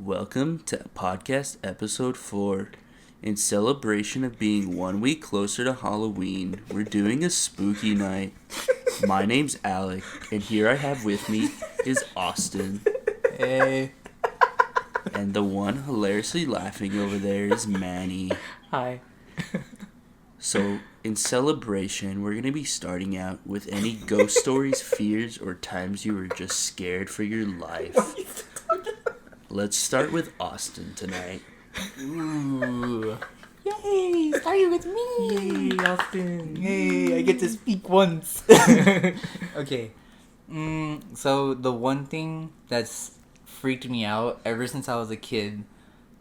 Welcome to podcast episode 4. In celebration of being 1 week closer to Halloween, we're doing a spooky night. My name's Alec, and here I have with me is Austin. Hey. And the one hilariously laughing over there is Manny. Hi. So, in celebration, we're going to be starting out with any ghost stories, fears, or times you were just scared for your life. Let's start with Austin tonight. Ooh. Yay! Starting with me! Yay, Austin. Yay! I get to speak once. Okay. So the one thing that's freaked me out ever since I was a kid,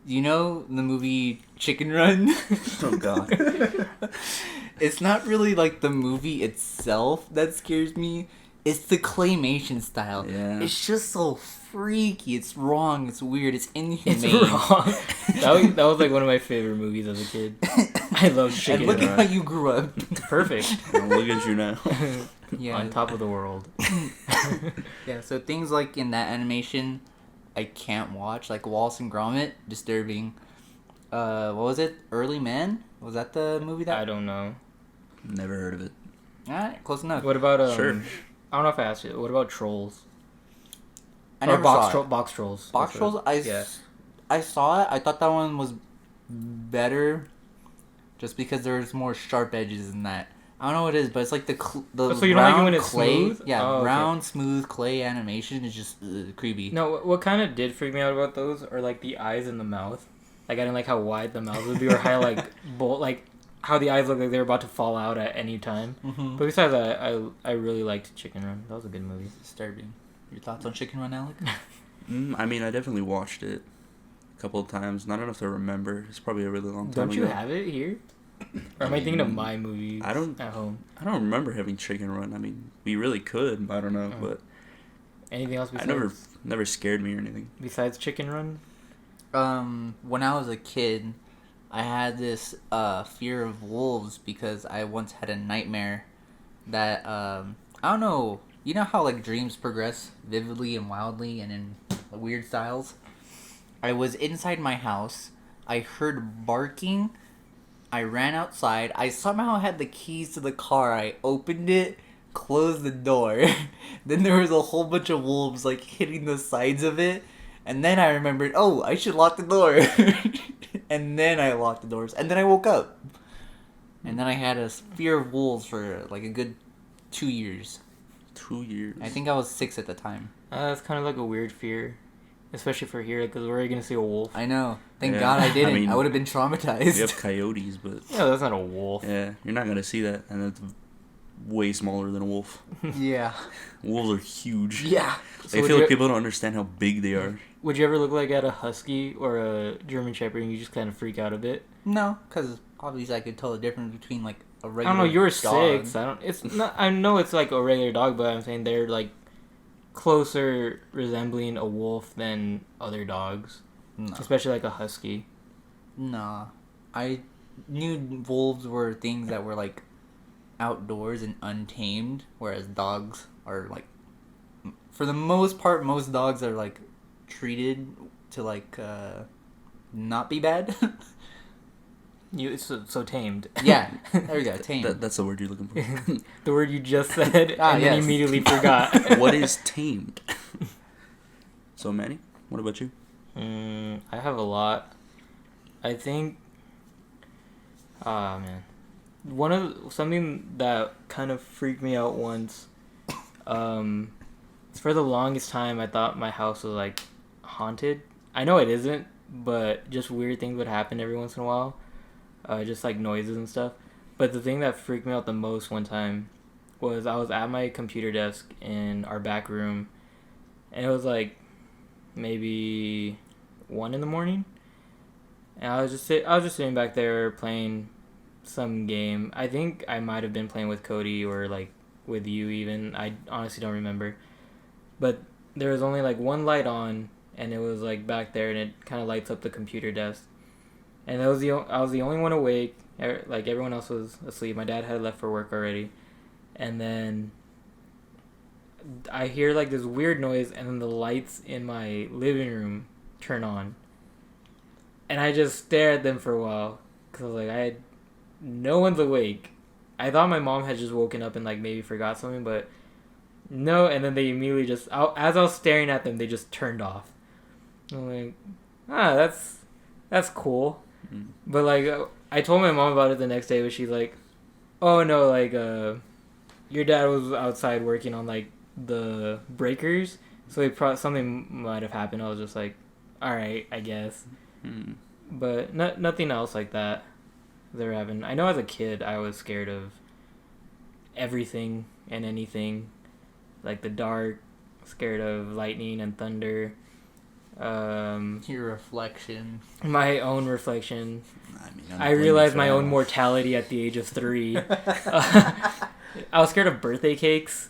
you know the movie Chicken Run? Oh, God. It's not really like the movie itself that scares me. It's the claymation style. Yeah. It's just so freaky. It's wrong. It's weird. It's inhumane. It's wrong. That was like one of my favorite movies as a kid. I love Chicken And look at Run. how you grew up. Perfect. Well, look at you now. Yeah. On top of the world. Yeah, so things like in that animation, I can't watch. Like Wallace and Gromit, disturbing. What was it? Early Man? Was that the movie that? I don't know. Never heard of it. Alright, close enough. What about Sure. I don't know if I asked you. What about Trolls? I Or never box saw it. Box Trolls. Box That's what- Trolls, yeah. I saw it. I thought that one was better, just because there's more sharp edges in that. I don't know what it is, but it's like the So you don't like it round when it's clay. smooth? Yeah, Oh, okay. round smooth clay animation is just creepy. No, what kind of did freak me out about those are like the eyes and the mouth. Like I didn't like how wide the mouth would be, or how like like how the eyes look like they were about to fall out at any time. Mm-hmm. But besides that, I really liked Chicken Run. That was a good movie. Disturbing. Your thoughts on Chicken Run, Alec? I mean, I definitely watched it a couple of times. Not enough to remember. It's probably a really long time Don't you ago. have it here? Or am I thinking of my movie I don't- at home? I don't remember having Chicken Run. I mean, we really could, but I don't know. Oh. But Anything else I besides never scared me or anything. besides Chicken Run? When I was a kid, I had this fear of wolves because I once had a nightmare that I don't know. You know how like dreams progress vividly and wildly and in weird styles? I was inside my house. I heard barking. I ran outside. I somehow had the keys to the car. I opened it, closed the door. Then there was a whole bunch of wolves like hitting the sides of it. And then I remembered, oh, I should lock the door. And then I locked the doors. And then I woke up. And then I had a fear of wolves for like a good 2 years. 2 years. I think I was 6 at the time. That's kind of like a weird fear, especially for here, because where are you gonna see a wolf? I know. Thank Yeah. God I didn't. I mean, I would have been traumatized. We have coyotes, but Yeah, that's not a wolf. yeah, you're not gonna see that, and it's way smaller than a wolf. Yeah. Wolves are huge. Yeah. I feel like people don't understand how big they are. Would you ever look like at a husky or a German Shepherd and you just kind of freak out a bit? No, because obviously I could tell the difference between like a I regular don't know. You were dog. 6. I don't. It's not. I know it's like a regular dog, but I'm saying they're like closer resembling a wolf than other dogs, No. especially like a husky. Nah. I knew wolves were things that were like outdoors and untamed, whereas dogs are like, for the most part, most dogs are like treated to like not be bad. It's so tamed. Yeah, there we go, tame. That's the word you're looking for. The word you just said, Ah, and then yes. immediately forgot. What is tamed? So, Manny, what about you? I have a lot. I think. Ah man, something that kind of freaked me out once. For the longest time, I thought my house was like haunted. I know it isn't, but just weird things would happen every once in a while, just like noises and stuff. But the thing that freaked me out the most one time was I was at my computer desk in our back room, and it was like maybe 1 a.m, and I was just sitting back there playing some game. I think I might have been playing with Cody or like with you even. I honestly don't remember. But there was only like one light on, and it was like back there, and it kind of lights up the computer desk. And I was the only one awake. Like everyone else was asleep. My dad had left for work already, and then I hear like this weird noise, and then the lights in my living room turn on. And I just stare at them for a while. Because I was like, no one's awake. I thought my mom had just woken up and like maybe forgot something, but no. And then they immediately just, as I was staring at them, they just turned off. I'm like, that's cool. Mm. But like, I told my mom about it the next day, but she's like, oh no, like, your dad was outside working on like the breakers, so something might have happened. I was just like, all right, I guess. Mm. But nothing else like that there happened. I know as a kid I was scared of everything and anything, like the dark, scared of lightning and thunder. Your reflection. My own reflection. I mean, I realized my own mortality at the age of 3. I was scared of birthday cakes.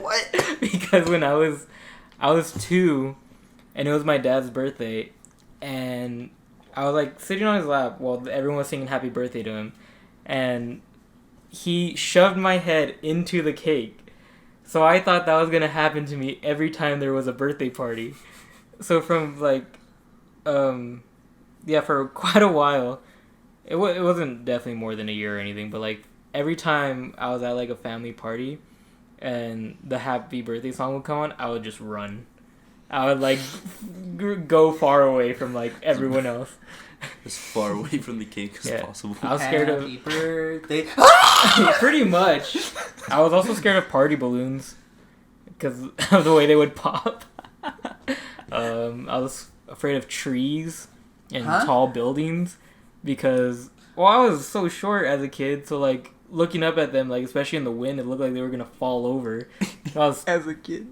What? Because when I was 2, and it was my dad's birthday, and I was like sitting on his lap while everyone was singing happy birthday to him, and he shoved my head into the cake. So I thought that was gonna happen to me every time there was a birthday party. So from like, for quite a while, it wasn't definitely more than a year or anything, but like every time I was at like a family party, and the happy birthday song would come on, I would just run. I would like go far away from like everyone else. As far away from the cake as possible. I was scared of Happy birthday. pretty much. I was also scared of party balloons because of the way they would pop. I was afraid of trees and tall buildings because I was so short as a kid, so like looking up at them, like especially in the wind, it looked like they were gonna fall over. I was As a kid.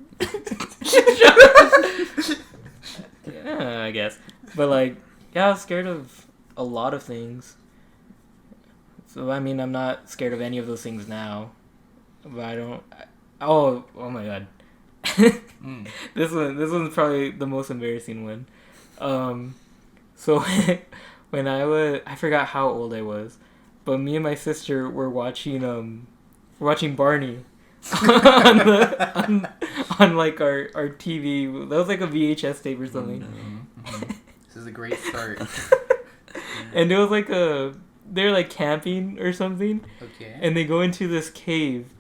Yeah, I guess. But like, I was scared of a lot of things. So I mean, I'm not scared of any of those things now. But I don't. Oh my god. This one's probably the most embarrassing one. So when I forgot how old I was, but me and my sister were watching Barney on like our TV. That was like a VHS tape or something. This is a great start. And it was like they're like camping or something. Okay. And they go into this cave.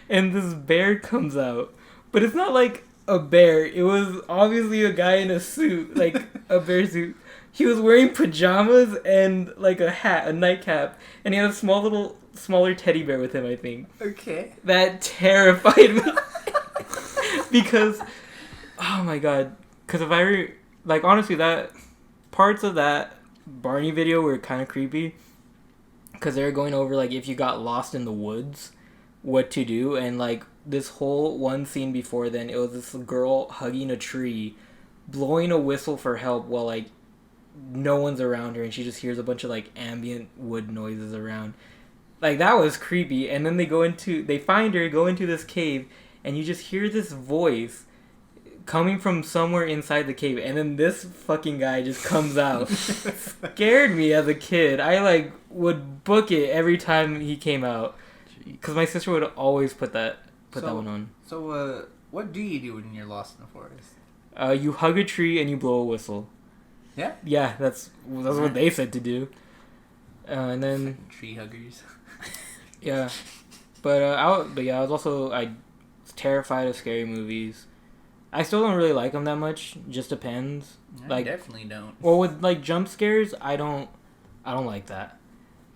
And this bear comes out. But it's not like a bear. It was obviously a guy in a suit, like a bear suit. He was wearing pajamas and like a hat, a nightcap, and he had a smaller teddy bear with him, I think. Okay. That terrified me. Because, oh my god. Because if honestly, that parts of that Barney video were kind of creepy. Because they were going over, like, if you got lost in the woods, what to do. And, like, this whole one scene before then, it was this girl hugging a tree, blowing a whistle for help while, like, no one's around her. And she just hears a bunch of, like, ambient wood noises around. Like, that was creepy. And then they find her, go into this cave, and you just hear this voice coming from somewhere inside the cave, and then this fucking guy just comes out. Scared me as a kid. I like would book it every time he came out, because my sister would always put that one on. So what do you do when you're lost in the forest? You hug a tree and you blow a whistle. Yeah. Yeah, that's what they said to do. And then tree huggers. Yeah, but I was terrified of scary movies. I still don't really like them that much. Just depends. I definitely don't. Well, with like jump scares, I don't like that,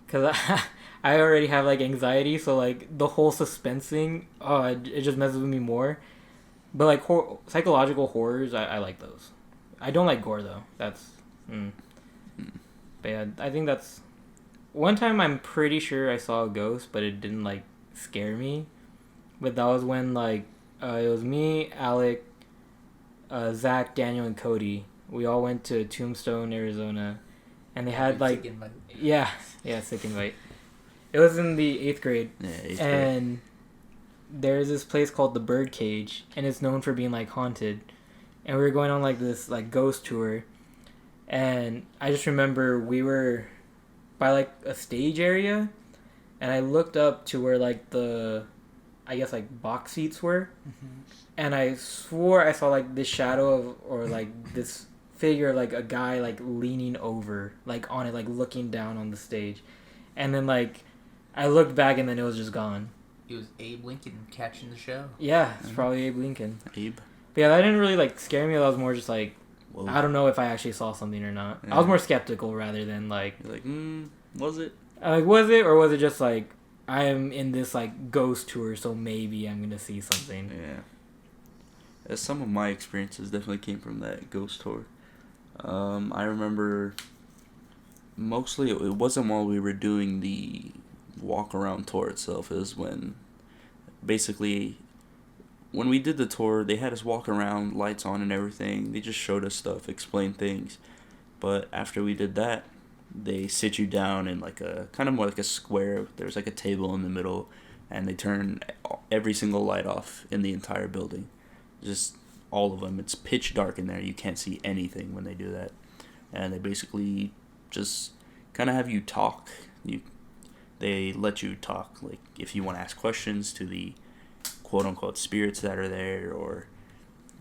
cause I already have like anxiety. So like the whole suspense thing, it just messes with me more. But like psychological horrors, I like those. I don't like gore though. That's. But yeah, I think that's. One time I'm pretty sure I saw a ghost, but it didn't like scare me. But that was when like it was me, Alec, Zach, Daniel, and Cody. We all went to Tombstone, Arizona, and they had like sick invite. It was in the 8th grade. Yeah, 8th grade. And there's this place called the Birdcage, and it's known for being like haunted. And we were going on like this like ghost tour, and I just remember we were by like a stage area, and I looked up to where like the I guess like box seats were, and I swore I saw like this shadow of or like this figure, like a guy like leaning over like on it, like looking down on the stage, and then like I looked back and then it was just gone. It was Abe Lincoln catching the show. Yeah, it's probably Abe Lincoln. Abe. But yeah, that didn't really like scare me. That was more just like, Whoa. I don't know if I actually saw something or not. Yeah. I was more skeptical rather than like, You're like, was it? like was it or was it just like I am in this like ghost tour, so maybe I'm gonna see something. Yeah. Some of my experiences definitely came from that ghost tour. I remember mostly it wasn't while we were doing the walk around tour itself. It was when basically when we did the tour, they had us walk around, lights on and everything. They just showed us stuff, explained things. But after we did that, they sit you down in like a kind of more like a square. There's like a table in the middle, and they turn every single light off in the entire building. Just all of them. It's pitch dark in there. You can't see anything when they do that. And they basically just kind of have you talk. They let you talk, like if you want to ask questions to the quote-unquote spirits that are there, or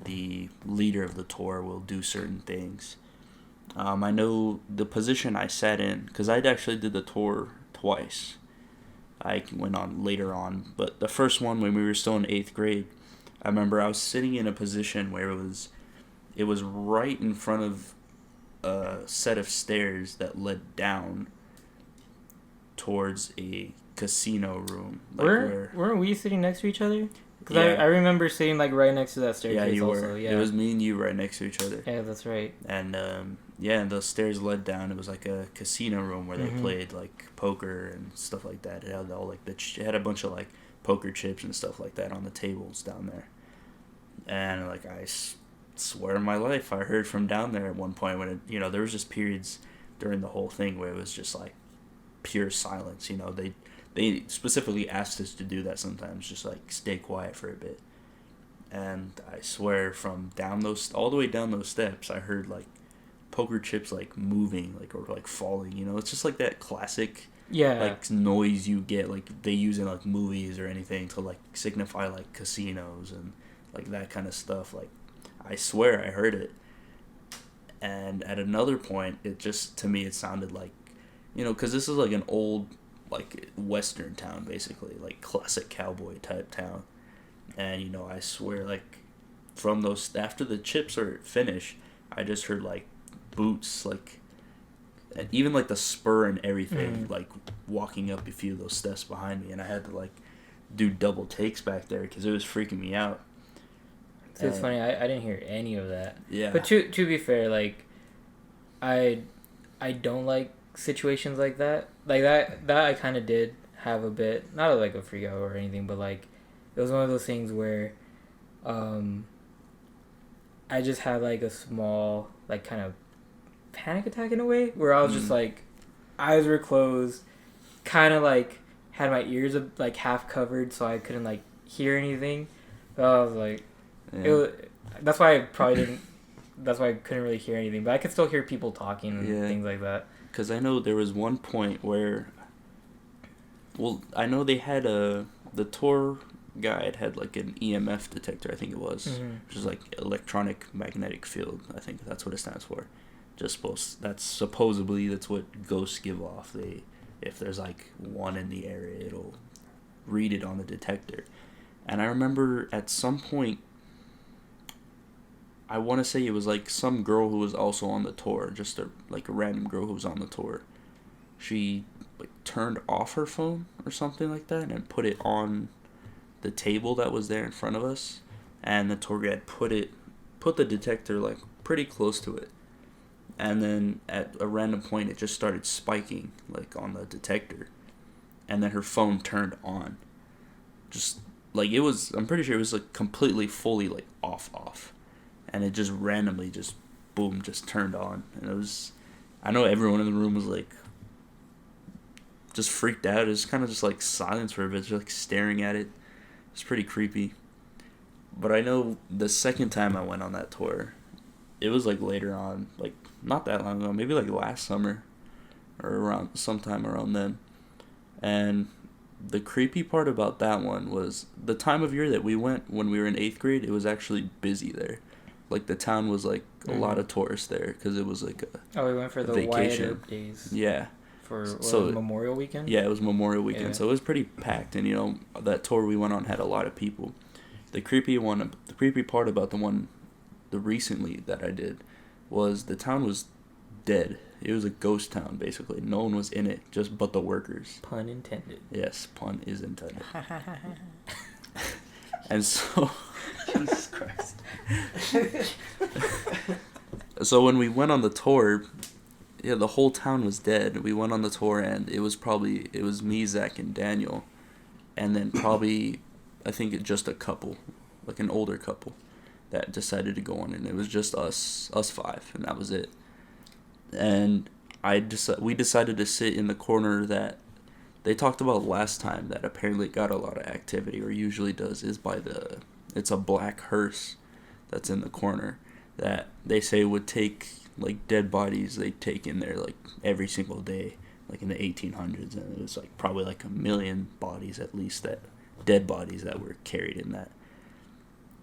the leader of the tour will do certain things. I know the position I sat in, because I actually did the tour twice. I went on later on, but the first one when we were still in 8th grade, I remember I was sitting in a position where it was right in front of a set of stairs that led down towards a casino room. Like weren't we sitting next to each other? Because Yeah. I remember sitting like right next to that staircase. Yeah, you also. were. Yeah, It was me and you right next to each other. Yeah, that's right. And yeah, and those stairs led down. It was like a casino room where they played like poker and stuff like that. It had all like it had a bunch of like poker chips and stuff like that on the tables down there. And like I swear on my life, I heard from down there at one point when there was just periods during the whole thing where it was just like pure silence. They specifically asked us to do that sometimes, just like stay quiet for a bit. And I swear from all the way down those steps, I heard like poker chips like moving, like or like falling. It's just like that classic like noise you get, like they use in like movies or anything to like signify like casinos and like that kind of stuff. Like I swear I heard it. And at another point, it just, to me, it sounded like, because this is like an old like western town, basically, like classic cowboy type town. And I swear, like from those, after the chips are finished, I just heard like boots, like, and even like the spur and everything, like walking up a few of those steps behind me, and I had to like do double takes back there because it was freaking me out. So it's funny. I didn't hear any of that. Yeah. But to be fair, like, I don't like situations like that. Like that I kind of did have a bit, not like a freak out or anything, but like it was one of those things where, I just had like a small like kind of panic attack in a way where I was just like, eyes were closed, kind of like had my ears like half covered so I couldn't like hear anything. So I was like. Yeah. That's why I probably didn't. That's why I couldn't really hear anything, but I could still hear people talking and things like that. Because I know there was one point where, well, I know they had the tour guide had like an EMF detector, I think it was, which is like electronic magnetic field. I think that's what it stands for. That's supposedly that's what ghosts give off. If there's like one in the area, it'll read it on the detector. And I remember at some point, I want to say it was like some girl who was also on the tour, just a random girl who was on the tour. She like turned off her phone or something like that and put it on the table that was there in front of us, and the tour guide put the detector like pretty close to it, and then at a random point it just started spiking like on the detector, and then her phone turned on. Just like it was, I'm pretty sure it was like completely fully like off. And it just randomly just, boom, just turned on. And it was, I know everyone in the room was like, just freaked out. It was kind of just like silence for a bit, just like staring at it. It's pretty creepy. But I know the second time I went on that tour, it was like later on, like not that long ago, maybe like last summer or sometime around then. And the creepy part about that one was the time of year that we went when we were in 8th grade. It was actually busy there. Like, the town was, like, a lot of tourists there because it was, like, we went for the vacation. Wyatt Earp days. Yeah. For So- Memorial Weekend? Yeah, it was Memorial Weekend, Yeah. so it was pretty packed. And, you know, that tour we went on had a lot of people. The creepy part about the recently that I did was the town was dead. It was a ghost town, basically. No one was in it, but the workers. Pun intended. Yes, pun is intended. And so, Jesus Christ. so when we went on the tour, yeah, the whole town was dead. We went on the tour, and it was me, Zach, and Daniel, and then probably, I think just a couple, like an older couple, that decided to go on, and it was just us 5, and that was it. And we decided to sit in the corner that they talked about last time that apparently got a lot of activity, or usually does, is it's a black hearse that's in the corner that they say would take, like, dead bodies they take in there, like, every single day, like, in the 1800s, and it was, like, probably, like, 1 million bodies at least, dead bodies that were carried in that.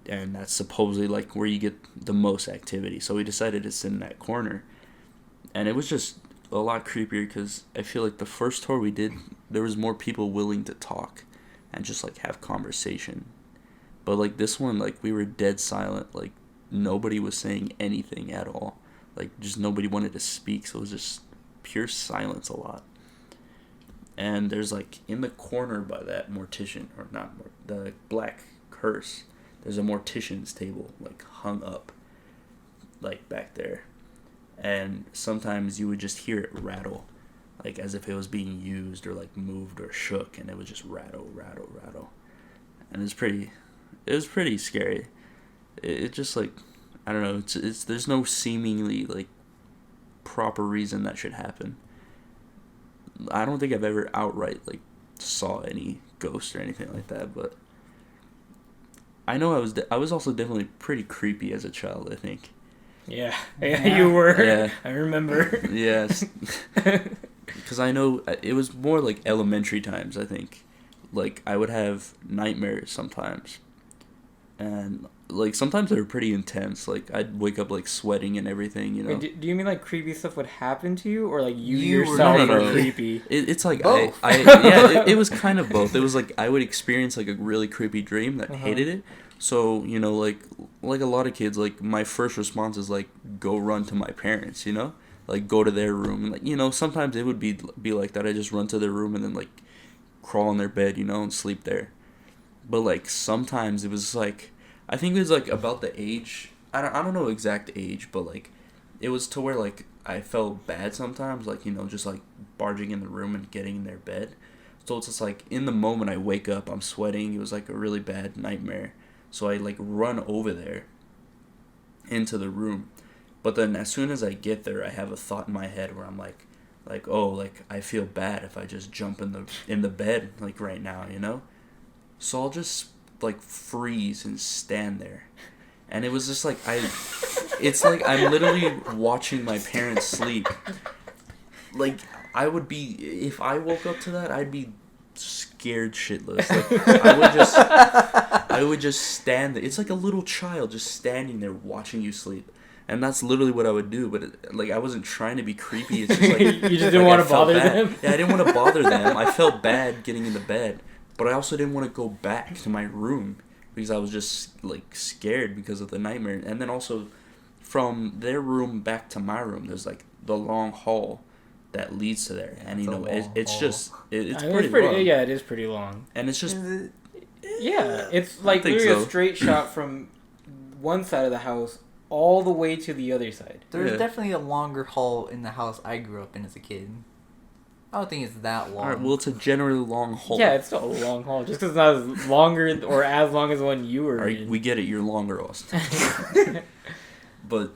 And that's supposedly, like, where you get the most activity. So we decided to sit in that corner, and it was just a lot creepier because I feel like the first tour we did, there was more people willing to talk and just, like, have conversation. But, like, this one, like, we were dead silent. Like, nobody was saying anything at all. Like, just nobody wanted to speak, so it was just pure silence a lot. And there's, like, in the corner by that mortician, or not, the black hearse, there's a mortician's table, like, hung up, like, back there. And sometimes you would just hear it rattle, like, as if it was being used or, like, moved or shook, and it would just rattle. And it was pretty scary. It just, like, I don't know, it's there's no seemingly, like, proper reason that should happen. I don't think I've ever outright, like, saw any ghosts or anything like that, but I know I was also definitely pretty creepy as a child, I think. Yeah, you were. Yeah. I remember. Yes. Because I know it was more like elementary times, I think. Like, I would have nightmares sometimes. And, like, sometimes they were pretty intense. Like, I'd wake up, like, sweating and everything, you know. Wait, do you mean, like, creepy stuff would happen to you? Or, like, you You were- yourself No, no, were no. creepy? It's like, Both. it was kind of both. It was like, I would experience, like, a really creepy dream that hated it. So, you know, like a lot of kids, like, my first response is, like, go run to my parents, you know? Like, go to their room. And, like, you know, sometimes it would be like that. I just run to their room and then, like, crawl in their bed, you know, and sleep there. But, like, sometimes it was, like, I think it was, like, about the age. I don't know exact age, but, like, it was to where, like, I felt bad sometimes, like, you know, just, like, barging in the room and getting in their bed. So it's just, like, in the moment I wake up, I'm sweating. It was, like, a really bad nightmare. So I, like, run over there into the room. But then as soon as I get there, I have a thought in my head where I'm like, oh, like, I feel bad if I just jump in the bed, like, right now, you know? So I'll just, like, freeze and stand there. And it was just like, it's like I'm literally watching my parents sleep. Like, if I woke up to that, I'd be scared shitless. Like, I would just stand there. It's like a little child just standing there watching you sleep. And that's literally what I would do, but, like, I wasn't trying to be creepy. It's just like, You just didn't want to bother them? Yeah, I didn't want to bother them. I felt bad getting in the bed, but I also didn't want to go back to my room because I was just, like, scared because of the nightmare. And then also, from their room back to my room, there's, like, the long hall that leads to there. And, you know, it's just, it's pretty long. Yeah, it is pretty long. And it's just, Yeah, it's like think literally so. a straight shot from one side of the house all the way to the other side. There's Yeah. definitely a longer hall in the house I grew up in as a kid. I don't think it's that long. alright, well, it's a generally long hall. Yeah, it's still a long haul. Just because it's not as longer or as long as the one you were in. We get it, you're longer, Austin. But,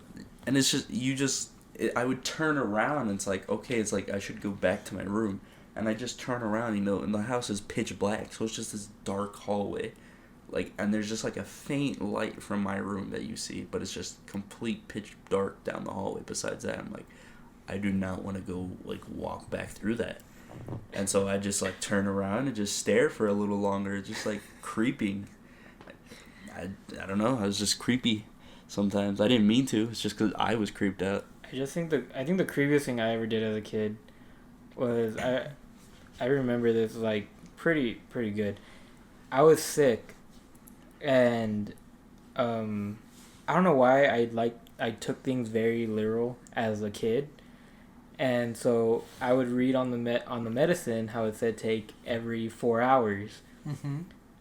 and it's just, I would turn around and it's like, okay, it's like I should go back to my room. And I just turn around, you know, and the house is pitch black, so it's just this dark hallway. Like, and there's just like a faint light from my room that you see, but it's just complete pitch dark down the hallway. Besides that, I'm like, I do not want to go, like, walk back through that. And so I just like turn around and just stare for a little longer, just like creeping. I don't know. I was just creepy sometimes. I didn't mean to. It's just because I was creeped out. I think the creepiest thing I ever did as a kid was I remember this like pretty good. I was sick, and I don't know why I took things very literal as a kid, and so I would read on the medicine how it said take every 4 hours. Mm-hmm.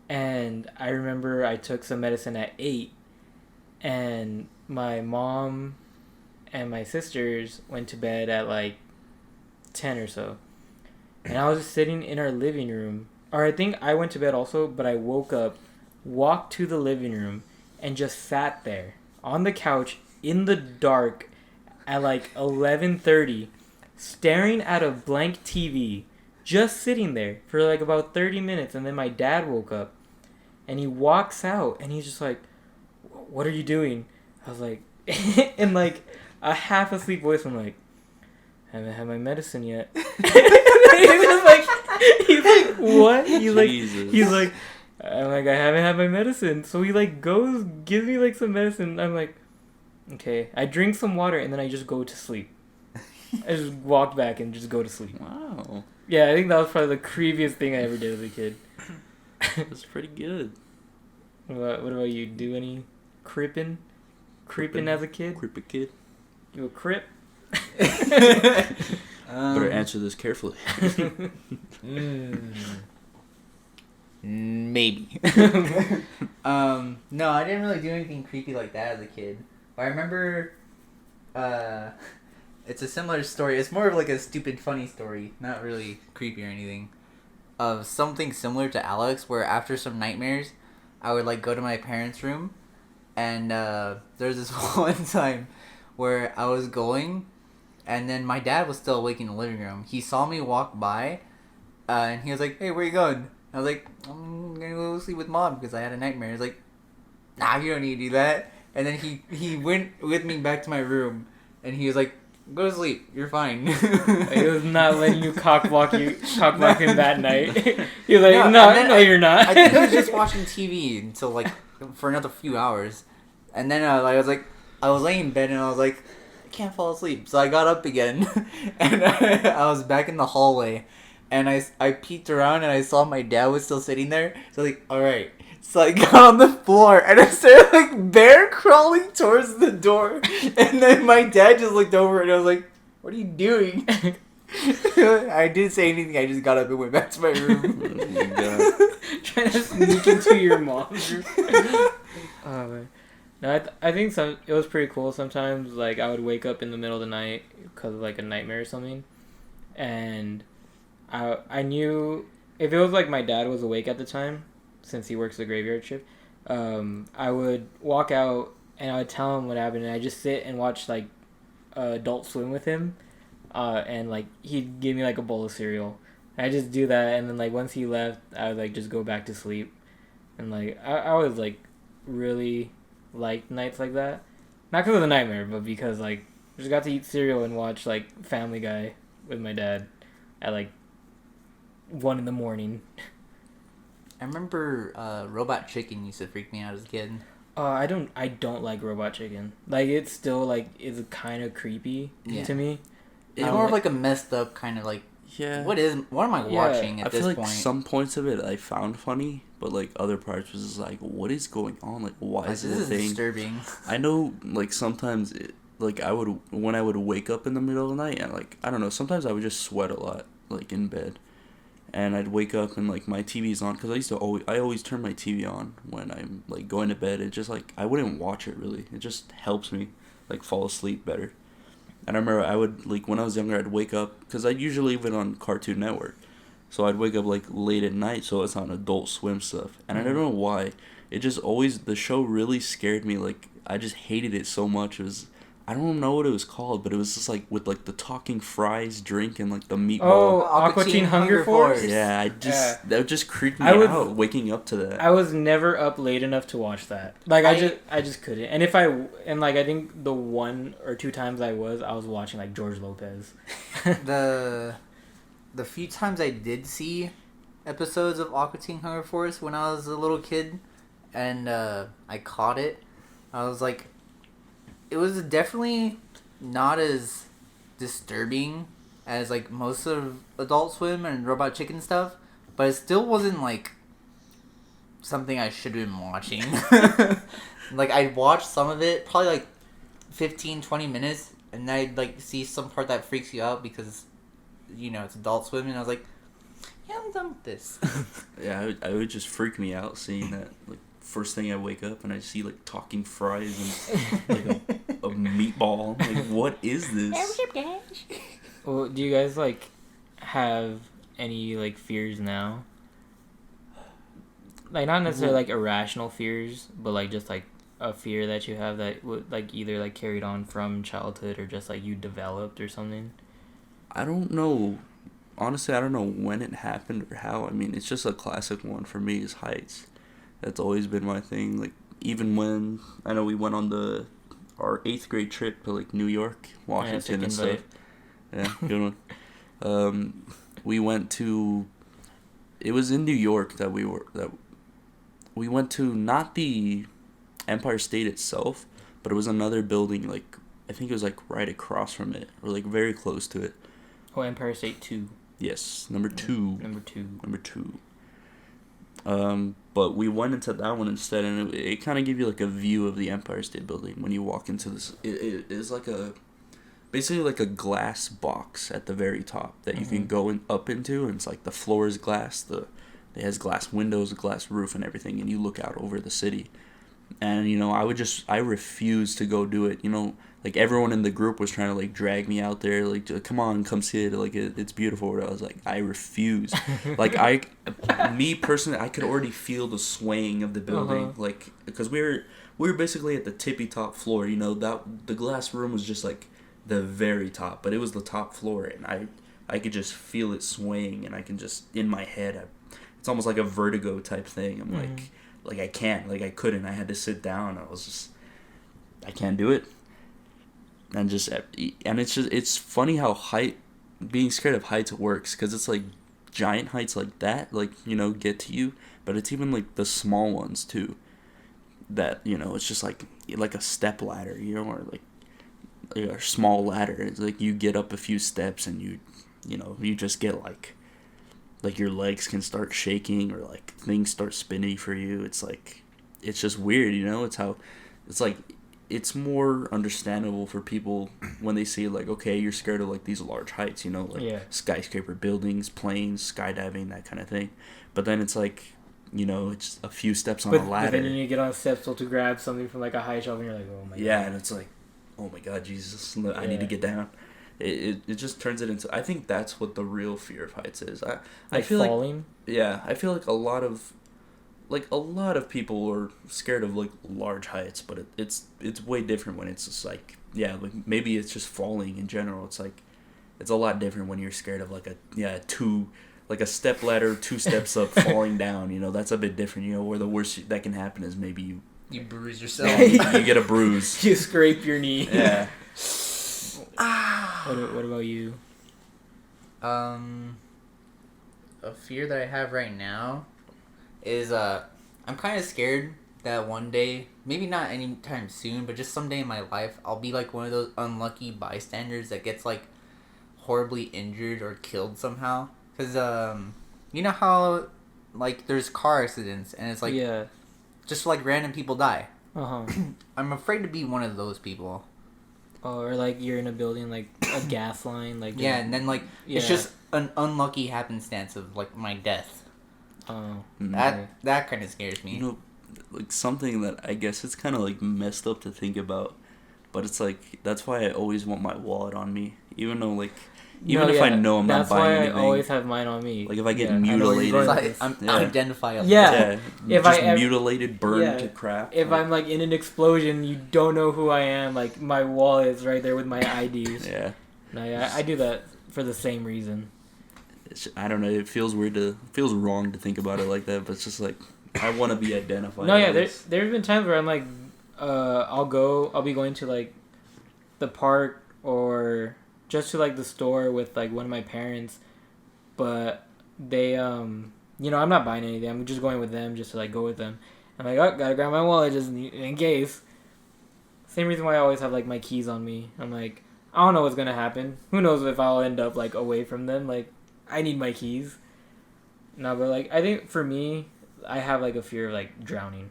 And I remember I took some medicine at 8, and my mom and my sisters went to bed at like 10 or so. And I was just sitting in our living room. Or I think I went to bed also, but I woke up, walked to the living room, and just sat there on the couch in the dark at like 11:30, staring at a blank TV, just sitting there for like about 30 minutes. And then my dad woke up, and he walks out, and he's just like, "What are you doing?" I was like, in like a half asleep voice, I'm like, "Haven't had my medicine yet." he's like, "What?" He's like, I'm like, "I haven't had my medicine." So he like goes, gives me like some medicine. I'm like, okay. I drink some water, and then I just go to sleep. I just walk back and just go to sleep. Wow. Yeah, I think that was probably the creepiest thing I ever did as a kid. That's pretty good. What about you? Do any creeping as a kid? Creepy kid. You a crip? Better answer this carefully. Maybe. No, I didn't really do anything creepy like that as a kid. But I remember, it's a similar story. It's more of like a stupid, funny story. Not really creepy or anything. Of something similar to Alex, where after some nightmares, I would like go to my parents' room, and there's this one time where I was going, and then my dad was still awake in the living room. He saw me walk by, and he was like, "Hey, where you going?" I was like, "I'm gonna go sleep with Mom because I had a nightmare." He's like, "Nah, you don't need to do that." And then he went with me back to my room, and he was like, "Go to sleep. You're fine." He was not letting you cockblock him that night. He was like, No, no, you're not. I think he was just watching TV until like for another few hours, and then I was laying in bed and I was like, I can't fall asleep, so I got up again, and I was back in the hallway, and I peeked around and I saw my dad was still sitting there, so like, all right. So I got on the floor and I started like bear crawling towards the door, and then my dad just looked over and I was like, "What are you doing?" I didn't say anything. I just got up and went back to my room. Oh my God. Trying to sneak into your mom's room. Oh man. No, I think it was pretty cool. Sometimes like I would wake up in the middle of the night because of like a nightmare or something, and I knew if it was like my dad was awake at the time, since he works the graveyard shift, I would walk out and I would tell him what happened, and I just sit and watch like Adult Swim with him, and like he'd give me like a bowl of cereal. I just do that, and then like once he left, I would like just go back to sleep, and like I was like really liked nights like that, not because of the nightmare, but because like I just got to eat cereal and watch like Family Guy with my dad at like 1 a.m. I remember Robot Chicken used to freak me out as a kid. I don't like Robot Chicken. Like it's still like is kind of creepy to me. It's more of like a messed up kind of like. Yeah. What am I watching at this point? I feel like some points of it I found funny, but like other parts was just like, what is going on? Like, why is this a thing? Disturbing. I know, like sometimes, when I would wake up in the middle of the night and like I don't know, sometimes I would just sweat a lot, like in bed, and I'd wake up and like my TV's on because I always turn my TV on when I'm like going to bed. It just like I wouldn't watch it really. It just helps me like fall asleep better. And I remember I would, like, when I was younger, I'd wake up, because I'd usually leave it on Cartoon Network. So I'd wake up, like, late at night, so it's on Adult Swim stuff. And I don't know why. It just always, the show really scared me. Like, I just hated it so much. It was, I don't know what it was called, but it was just, like, with, like, the talking fries drink and, like, the meatball. Oh, Aqua Teen Hunger Force? Yeah, that would just creep me out, waking up to that. I was never up late enough to watch that. Like, I just couldn't. And I think the 1 or 2 times I was watching, like, George Lopez. the the few times I did see episodes of Aqua Teen Hunger Force when I was a little kid, and I caught it, I was like, it was definitely not as disturbing as like most of Adult Swim and Robot Chicken stuff, but it still wasn't like something I should have been watching. Like, I'd watch some of it, probably like 15-20 minutes, and I'd like see some part that freaks you out because, you know, it's Adult Swim, and I was like, yeah, I'm done with this. Yeah, I would just freak me out seeing that. Like, first thing I wake up and I see like talking fries and like a meatball. I'm like, what is this? Well, do you guys like have any like fears now? Like, not necessarily like irrational fears, but like just like a fear that you have that would like either like carried on from childhood or just like you developed or something. I don't know. Honestly, I don't know when it happened or how. I mean, it's just a classic one for me is heights. That's always been my thing. Like, even when I know we went on our 8th grade trip to like New York, Washington, and stuff. Yeah, good one. We went to. It was in New York that we went to, not the Empire State itself, but it was another building. Like, I think it was like right across from it, or like very close to it. Oh, Empire State 2. Yes, number 2. Number 2. Number 2. But we went into that one instead, and it kind of gave you like a view of the Empire State Building when you walk into this. It is like basically like a glass box at the very top that you can go up into, and it's like the floor is glass. It has glass windows, a glass roof, and everything, and you look out over the city. And, you know, I refused to go do it. You know, like, everyone in the group was trying to, like, drag me out there. Like, come on, come see it. Like, it's beautiful. I was like, I refuse. Like, me personally, I could already feel the swaying of the building. Like, because we were basically at the tippy top floor. You know, that the glass room was just, like, the very top. But it was the top floor. And I could just feel it swaying. And I can just, in my head, it's almost like a vertigo type thing. I'm like, I can't. Like, I couldn't. I had to sit down. I can't do it. And it's funny how being scared of heights works, because it's like giant heights like that, like, you know, get to you, but it's even like the small ones too, that, you know, it's just like a step ladder, you know, or like a small ladder. It's like you get up a few steps and you just get like your legs can start shaking, or like things start spinning for you. It's like, it's just weird, you know. It's more understandable for people when they see, like, okay, you're scared of like these large heights, you know, like skyscraper buildings, planes, skydiving, that kind of thing. But then it's like, you know, it's a few steps on a ladder. But then you get on steps to grab something from like a high shelf, and you're like, oh my god. Yeah, and it's like, oh my god, Jesus, I need to get down. It just turns it into. I think that's what the real fear of heights is. I feel falling. I feel like a lot of people are scared of like large heights, but it's way different when it's just like, like maybe it's just falling in general. It's like, it's a lot different when you're scared of like a step ladder, 2 steps up, falling down. You know, that's a bit different. You know, where the worst that can happen is maybe you bruise yourself. You get a bruise. You scrape your knee. Yeah. What about you? A fear that I have right now is I'm kind of scared that one day, maybe not anytime soon, but just someday in my life, I'll be like one of those unlucky bystanders that gets like horribly injured or killed somehow. Cause you know how like there's car accidents and it's like just like random people die. I'm afraid to be one of those people. Or like you're in a building, like a gas line, like and then like it's just an unlucky happenstance of like my death. That kind of scares me. You know, like something that I guess it's kind of like messed up to think about, but it's like, that's why I always want my wallet on me, even though like if I know I'm not buying anything. That's why I always have mine on me. Like if I get mutilated, I'm identifiable. Mutilated, burned to crap. If I'm like in an explosion, you don't know who I am. Like my wallet is right there with my IDs. I do that for the same reason. I don't know. It feels weird feels wrong to think about it like that, but it's just like, I want to be identified. There's been times where I'm like, I'll be going to like the park or just to like the store with like one of my parents, but they you know, I'm not buying anything. I'm just going with them just to like go with them. I'm like, oh, gotta grab my wallet just in case. Same reason why I always have like my keys on me. I'm like, I don't know what's gonna happen. Who knows if I'll end up like away from them? Like, I need my keys. No, but like I think for me, I have like a fear of like drowning.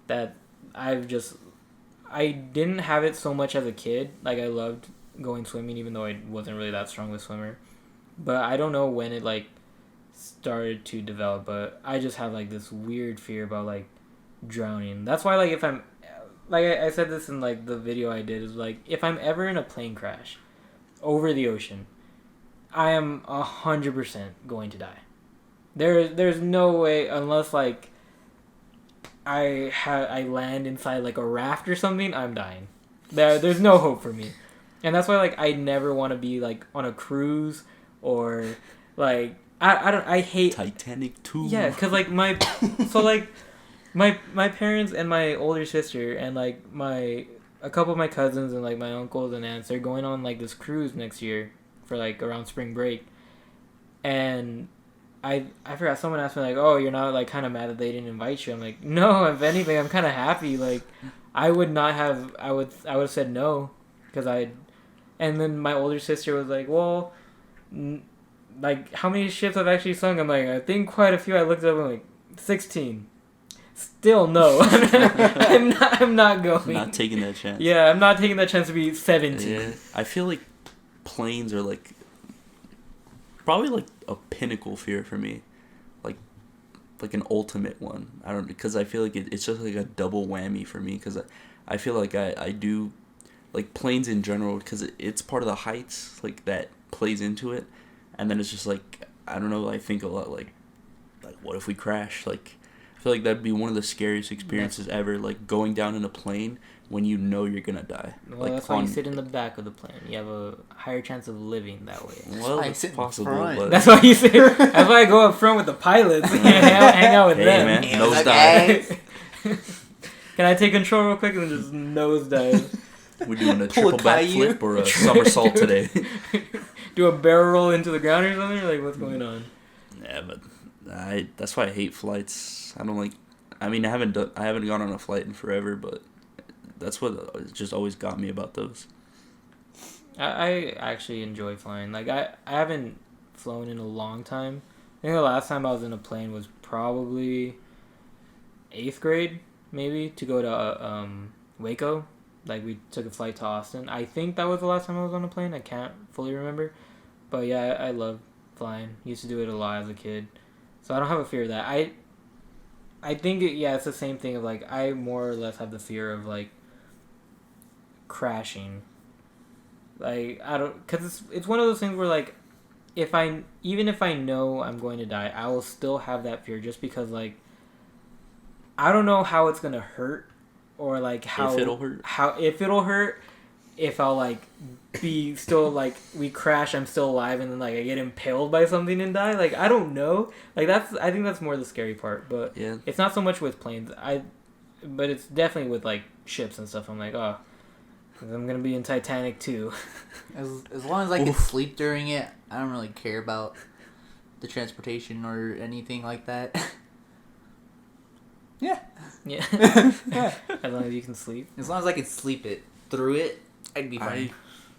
That I didn't have it so much as a kid. Like I loved going swimming, even though I wasn't really that strong of a swimmer. But I don't know when it like started to develop. But I just have like this weird fear about like drowning. That's why like if I'm like I said this in like the video I did, is like if I'm ever in a plane crash over the ocean, I am 100% going to die. There's no way, unless like I land inside like a raft or something, I'm dying. There's no hope for me. And that's why like I never want to be like on a cruise or like I hate Titanic 2. Yeah, cuz like my so like my parents and my older sister and like a couple of my cousins and like my uncles and aunts, they're going on like this cruise next year for like around spring break. And I forgot, someone asked me like, oh, you're not like kind of mad that they didn't invite you? I'm like, no, if anything, I'm kind of happy. Like I would have said no, because and then my older sister was like, well, like how many ships I've actually sung? I'm like, I think quite a few. I looked up and I'm like 16. Still no. I'm not going. Not taking that chance. Yeah, I'm not taking that chance to be 17. Yeah, I feel like planes are like probably like a pinnacle fear for me, like an ultimate one. I don't, because I feel like it's just like a double whammy for me, because I feel like I do like planes in general, because it's part of the heights like that plays into it, and then it's just like I don't know, I think a lot like what if we crash? Like I feel like that'd be one of the scariest experiences ever, like going down in a plane when you know you're gonna die. Well, like that's why you sit in the back of the plane. You have a higher chance of living that way. Well, it's possible, but that's why you sit. That's why I go up front with the pilots. hang out with them. Man, nosedive. Can I take control real quick and just nosedive? We're doing a triple backflip or a somersault today. Do a barrel roll into the ground or something? Like, what's going on? Yeah, but that's why I hate flights. I don't like. I mean, I haven't gone on a flight in forever, but that's what just always got me about those. I actually enjoy flying. Like I haven't flown in a long time. I think the last time I was in a plane was probably 8th grade, maybe, to go to Waco. Like we took a flight to Austin. I think that was the last time I was on a plane. I can't fully remember, but yeah, I love flying. Used to do it a lot as a kid, so I don't have a fear of that. I think it's the same thing of like I more or less have the fear of like crashing. Like I don't, cause it's one of those things where like even if I know I'm going to die, I will still have that fear, just because like I don't know how it's gonna hurt, or like how if it'll hurt, if I'll like be still like we crash, I'm still alive, and then like I get impaled by something and die. Like I don't know. Like I think that's more the scary part. But yeah, it's not so much with planes. But it's definitely with like ships and stuff. I'm like, oh, I'm gonna be in Titanic too. As long as I can sleep during it, I don't really care about the transportation or anything like that. Yeah. As long as you can sleep. As long as I can sleep through it, I'd be fine.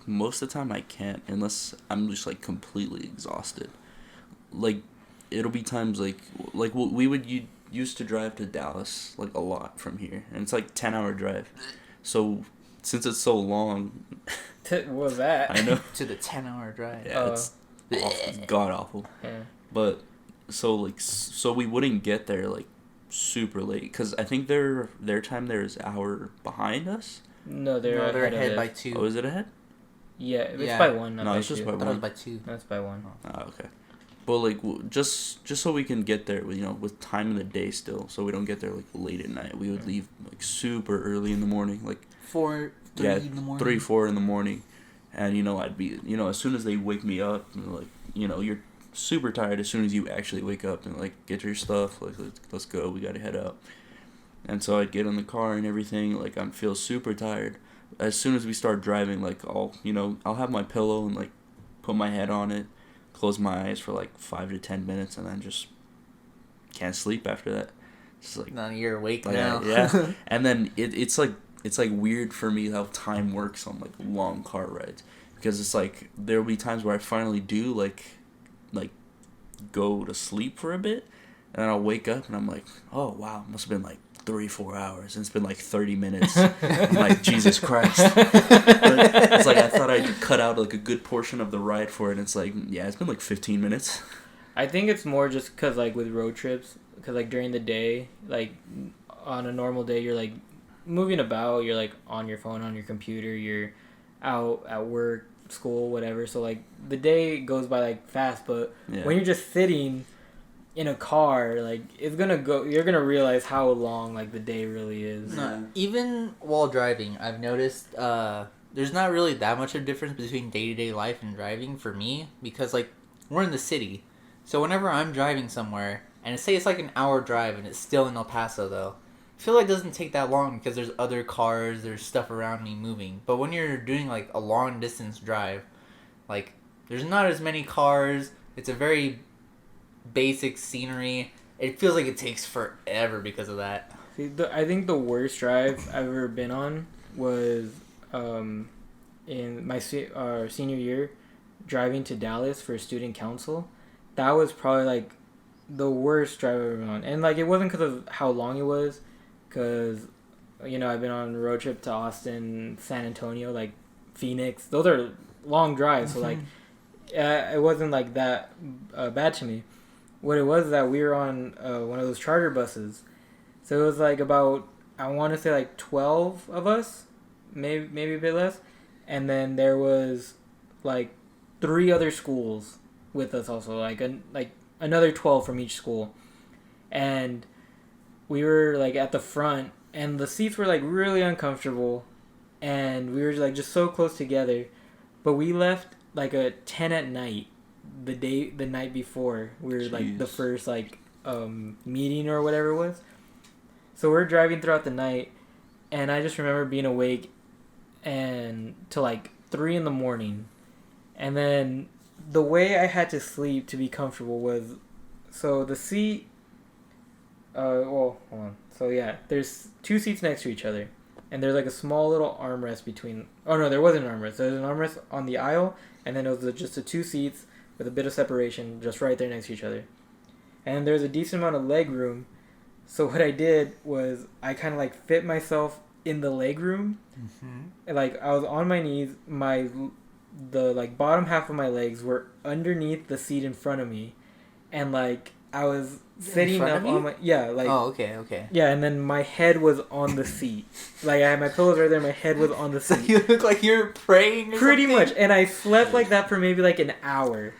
Most of the time I can't, unless I'm just like completely exhausted. Like it'll be times like we used to drive to Dallas like a lot from here, and it's like 10-hour drive. So since it's so long, what was that? I know. To the 10-hour drive. Yeah, it's god awful. Yeah. But so we wouldn't get there like super late, because I think their time there is an hour behind us. No, they're ahead by 2. Oh, is it ahead? Yeah, it's by 1. Not no, by it's 2. just by 1. I thought it was by 2. That's by 1. Oh, okay. But like just so we can get there, with time in the day still, so we don't get there like late at night. We would leave like super early in the morning, like 3 in the morning. 3, 4 in the morning, and I'd be as soon as they wake me up, like you're super tired as soon as you actually wake up, and like get your stuff, like let's go, we gotta head out. And so I'd get in the car and everything, like I feel super tired. As soon as we start driving, like I'll have my pillow and like put my head on it, close my eyes for like 5 to 10 minutes, and then just can't sleep after that. It's like, now you're awake like now. yeah. And then it's like weird for me how time works on like long car rides, because it's like there'll be times where I finally do like go to sleep for a bit, and then I'll wake up and I'm like, oh wow, it must have been like 3-4 hours, and it's been like 30 minutes. I'm like, Jesus Christ. But it's like I thought I'd cut out like a good portion of the ride for it, and it's like, yeah, it's been like 15 minutes. I think it's more just because, like, with road trips, because, like, during the day, like, on a normal day, you're, like, moving about, you're, like, on your phone, on your computer, you're out at work, school, whatever, so, like, the day goes by, like, fast, but when you're just sitting in a car, like, you're gonna realize how long, like, the day really is. No, even while driving, I've noticed there's not really that much of a difference between day-to-day life and driving for me, because, like, we're in the city. So whenever I'm driving somewhere, and say it's like an hour drive and it's still in El Paso though, I feel like it doesn't take that long because there's other cars, there's stuff around me moving. But when you're doing like a long distance drive, like there's not as many cars, it's a very basic scenery. It feels like it takes forever because of that. See, I think the worst drive I've ever been on was in my senior year, driving to Dallas for student council. That was probably, like, the worst drive I've ever been on. And, like, it wasn't because of how long it was. Because, you know, I've been on a road trip to Austin, San Antonio, like, Phoenix. Those are long drives. So, like, it wasn't, like, that bad to me. What it was is that we were on one of those charter buses. So it was, like, about, I want to say, like, 12 of us. Maybe a bit less. And then there was, like, 3 other schools with us also, like another 12 from each school, and we were like at the front, and the seats were like really uncomfortable, and we were like just so close together, but we left like at 10 at night, the night before we were like the first like meeting or whatever it was. So we're driving throughout the night, and I just remember being awake and till like 3 in the morning, and then the way I had to sleep to be comfortable was, so the seat, hold on. So yeah, there's 2 seats next to each other, and there's like a small little armrest between, oh no, there wasn't an armrest. There was an armrest on the aisle, and then it was just the 2 seats with a bit of separation just right there next to each other. And there's a decent amount of leg room, so what I did was I kind of like fit myself in the leg room, and like I was on my knees, the like bottom half of my legs were underneath the seat in front of me, and like I was sitting up on my okay yeah, and then my head was on the seat, like I had my pillows right there, my head was on the seat. So you look like you're praying or pretty something? much, and I slept like that for maybe like an hour,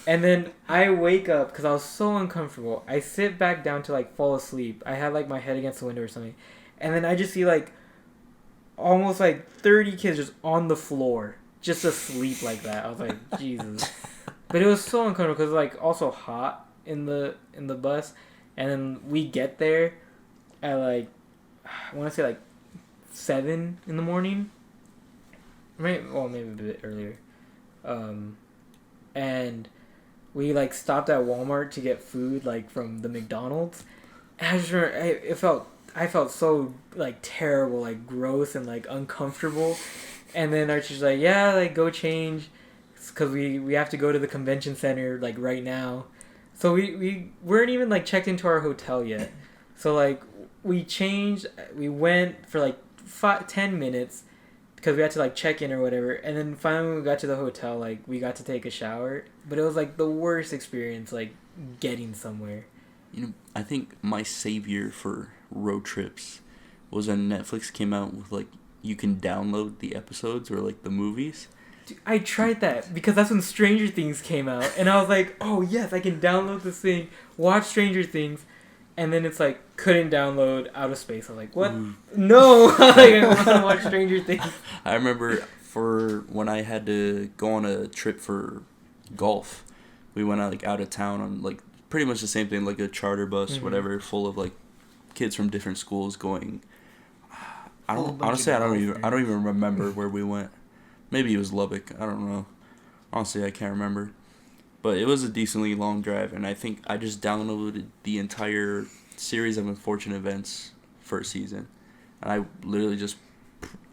and then I wake up because I was so uncomfortable. I sit back down to like fall asleep. I had like my head against the window or something, and then I just see like almost like 30 kids just on the floor, just asleep like that. I was like, Jesus. But it was so uncomfortable because it was like also hot in the bus, and then we get there at like, I want to say like 7 in the morning, maybe a bit earlier, and we like stopped at Walmart to get food like from the McDonald's, and I just remember I felt so like terrible, like gross and like uncomfortable. And then Archie's like, yeah, like go change, because we have to go to the convention center like right now. So we weren't even like checked into our hotel yet. So like we changed, we went for like 10 minutes because we had to like check in or whatever. And then finally when we got to the hotel, like we got to take a shower. But it was like the worst experience, like getting somewhere. You know, I think my savior for road trips was when Netflix came out with like, you can download the episodes or like the movies. Dude, I tried that because that's when Stranger Things came out, and I was like, oh yes, I can download this thing, watch Stranger Things, and then it's like couldn't download Out of Space. I was like, what? No, like, I want to watch Stranger Things. I remember for when I had to go on a trip for golf, we went out like out of town on like pretty much the same thing, like a charter bus, whatever, full of like kids from different schools going. I don't even remember where we went. Maybe it was Lubbock. I don't know. Honestly, I can't remember. But it was a decently long drive, and I think I just downloaded the entire series of Unfortunate Events first season, and I literally just,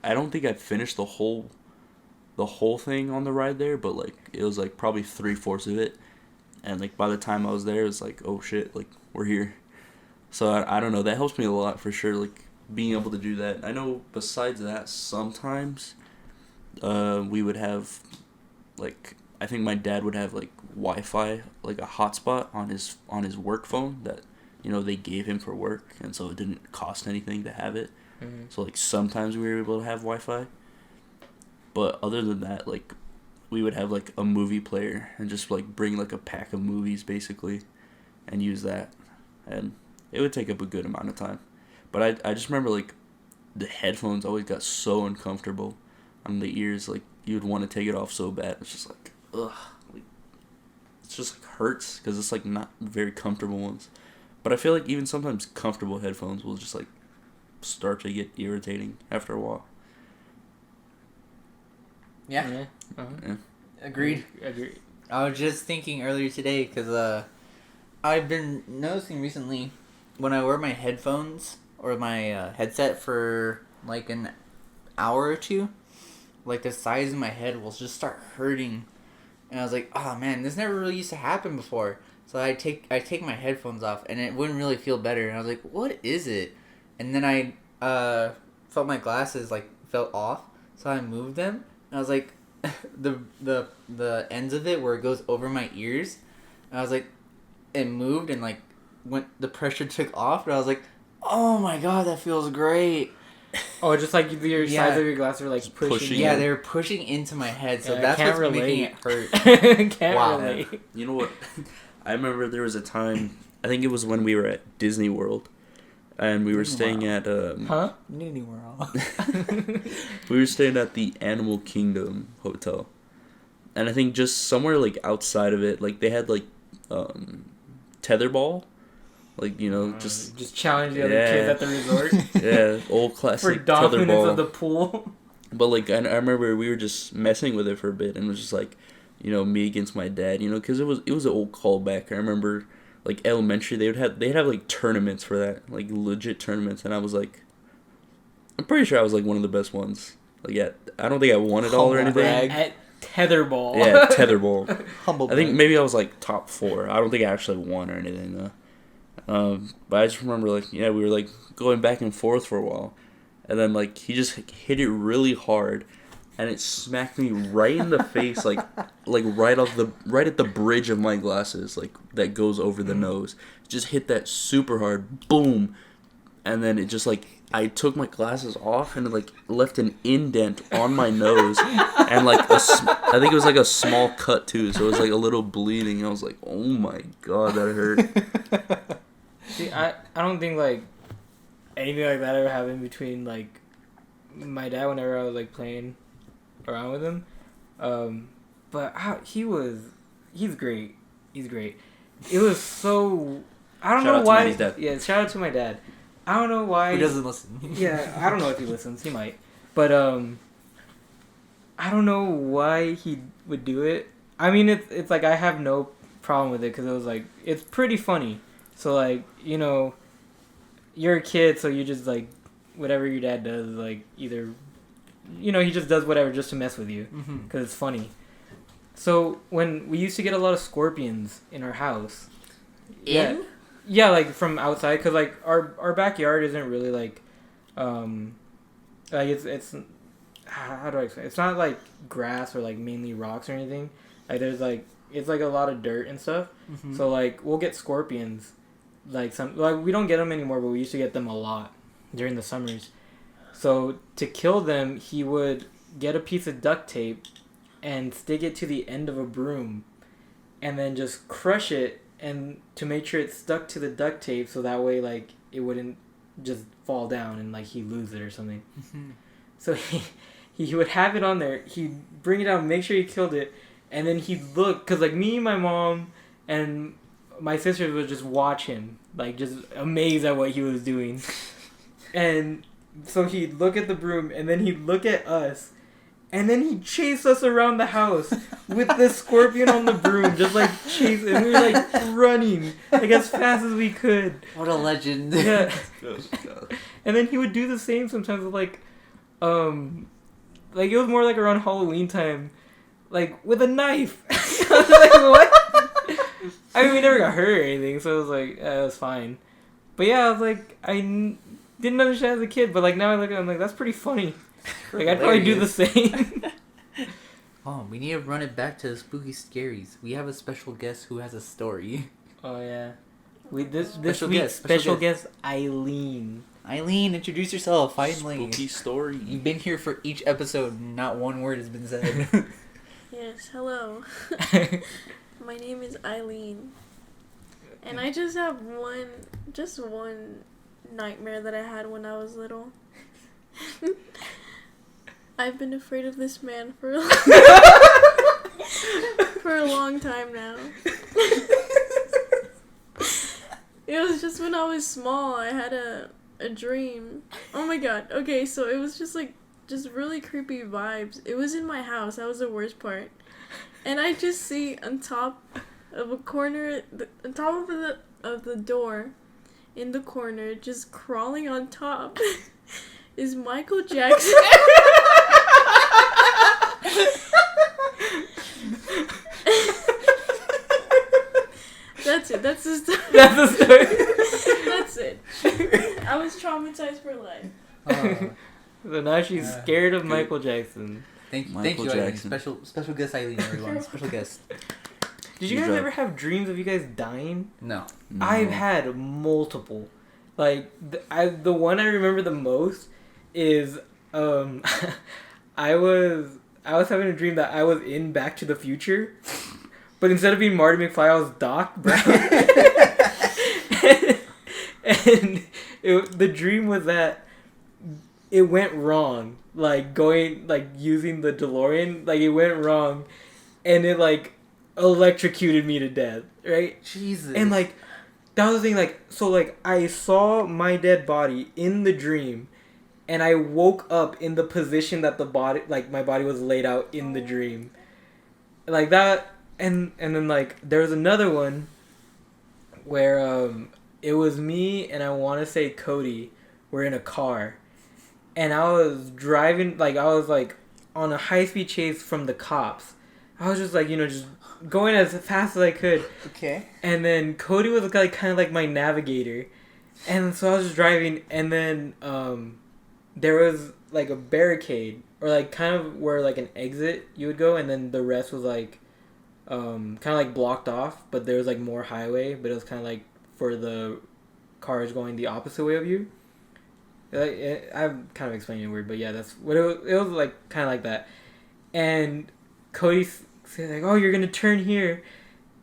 I don't think I finished the whole thing on the ride there, but like it was like probably 3/4 of it, and like by the time I was there, it was like, oh shit, like we're here. So I don't know, that helps me a lot for sure, like being able to do that. I know besides that, sometimes we would have like, I think my dad would have like Wi-Fi, like a hotspot on his work phone that, you know, they gave him for work, and so it didn't cost anything to have it. Mm-hmm. So like sometimes we were able to have Wi-Fi. But other than that, like, we would have, like, a movie player and just, like, bring, like, a pack of movies, basically, and use that. And it would take up a good amount of time. But I just remember, like, the headphones always got so uncomfortable on the ears. Like, you would want to take it off so bad. It's just, like, ugh. Like, it's just, like, hurts because it's, like, not very comfortable ones. But I feel like even sometimes comfortable headphones will just, like, start to get irritating after a while. Yeah. Uh-huh. Yeah. Agreed. Agreed. I was just thinking earlier today because I've been noticing recently when I wear my headphones or my headset for like an hour or two, like the sides of my head will just start hurting, and I was like, oh man, this never really used to happen before. So I take my headphones off and it wouldn't really feel better, and I was like, what is it? And then I felt my glasses like fell off, so I moved them. And I was like, the ends of it where it goes over my ears, and I was like, it moved and like when the pressure took off, and I was like, oh my god, that feels great. Oh, just like your sides of your glasses were like Just pushing. Yeah, they were pushing into my head, so Yeah, I that's can't what's making it relate. hurt. Can't Wow. relate. You know what? I remember there was a time, I think it was when we were at Disney World, and we were staying at Huh? Disney World. we were staying at the Animal Kingdom Hotel, and I think just somewhere like outside of it, like they had like tetherball, like, you know, Just challenge the other Yeah. kids at the resort yeah, old for classic dominance tetherball. of the pool. But like I remember we were just messing with it for a bit, and it was just like, you know, me against my dad, you know, because it was an old callback. I remember like elementary, they'd have like tournaments for that, like legit tournaments, and I was like, I'm pretty sure I was like one of the best ones. Like, yeah, I don't think I won it all or Humble anything. brag. At tetherball. Yeah, tetherball. Humble. I think maybe I was like top 4. I don't think I actually won or anything though. But I just remember like, yeah, we were like going back and forth for a while, and then like he just hit it really hard, and it smacked me right in the face, like right at the bridge of my glasses, like that goes over the nose. Just hit that super hard, boom, and then it just like, I took my glasses off and it like left an indent on my nose, and like I think it was like a small cut too, so it was like a little bleeding. I was like, oh my god, that hurt. See, I don't think like anything like that ever happened between like my dad whenever I was like playing around with him. But he's great. He's great. It was so, I don't Shout out know to why. Manny's dad. Yeah, shout out to my dad. I don't know why. Who doesn't listen? Yeah, I don't know if he listens. He might. But I don't know why he would do it. I mean, it's like I have no problem with it because it was like, it's pretty funny. So like, you know, you're a kid, so you just like, whatever your dad does, like either, you know, he just does whatever just to mess with you because it's funny. So when we used to get a lot of scorpions in our house. Yeah, like from outside, cause like our backyard isn't really like it's how do I explain? It's not like grass or like mainly rocks or anything. Like there's like, it's like a lot of dirt and stuff. So like we'll get scorpions, like we don't get them anymore, but we used to get them a lot during the summers. So to kill them, he would get a piece of duct tape and stick it to the end of a broom, and then just crush it, and to make sure it stuck to the duct tape, so that way like it wouldn't just fall down and like he lose it or something. So he would have it on there. He'd bring it out, make sure he killed it, and then he'd look, cause like me, my mom, and my sisters would just watch him, like just amazed at what he was doing. And so he'd look at the broom, and then he'd look at us, And then he chased us around the house with the scorpion on the broom, just like chasing. And we were like running like as fast as we could. What a legend. Yeah. And then he would do the same sometimes with like it was more like around Halloween time, like with a knife. I was like, what? I mean, we never got hurt or anything, so it was like, it was fine. But yeah, I was like, didn't understand as a kid, but like now I look at it, I'm like, that's pretty funny. Like, I'd probably do the same. Oh, we need to run it back to the spooky scaries. We have a special guest who has a story. Oh yeah, this Special week's guest, special special guest Eileen. Eileen, introduce yourself, finally. Spooky story. You've been here for each episode, not one word has been said. Yes, hello. My name is Eileen. And I just have one nightmare that I had when I was little. I've been afraid of this man for a long time now. It was just when I was small, I had a dream. Oh my god. Okay, so it was just really creepy vibes. It was in my house. That was the worst part. And I just see on top of a corner, on top of the door, in the corner, just crawling on top, is Michael Jackson. That's it. That's the story. That's the story. That's it. I was traumatized for life. So now she's scared of Michael Jackson. Thank Michael you, Eileen. Jackson. Special guest Eileen, everyone. Special guest. Did you guys ever have dreams of you guys dying? No. I've had multiple. Like, the one I remember the most is, I was having a dream that I was in Back to the Future, but instead of being Marty McFly, I was Doc Brown. and the dream was that it went wrong. Using the DeLorean, it went wrong, and it, electrocuted me to death, right? Jesus. And, that was the thing, I saw my dead body in the dream, and I woke up in the position that the body, my body was laid out in the dream. Like that, and then, there was another one where, it was me and I want to say Cody were in a car, and I was driving, I was, on a high-speed chase from the cops. I was just, just going as fast as I could. Okay. And then Cody was, kind of like my navigator. And so I was just driving, and then, there was, a barricade, or, kind of where, an exit you would go, and then the rest was, kind of, blocked off, but there was, more highway, but it was kind of, for the cars going the opposite way of you. I'm kind of explaining it weird, but yeah, that's what it was. It was kind of like that. And Cody said oh, you're gonna turn here,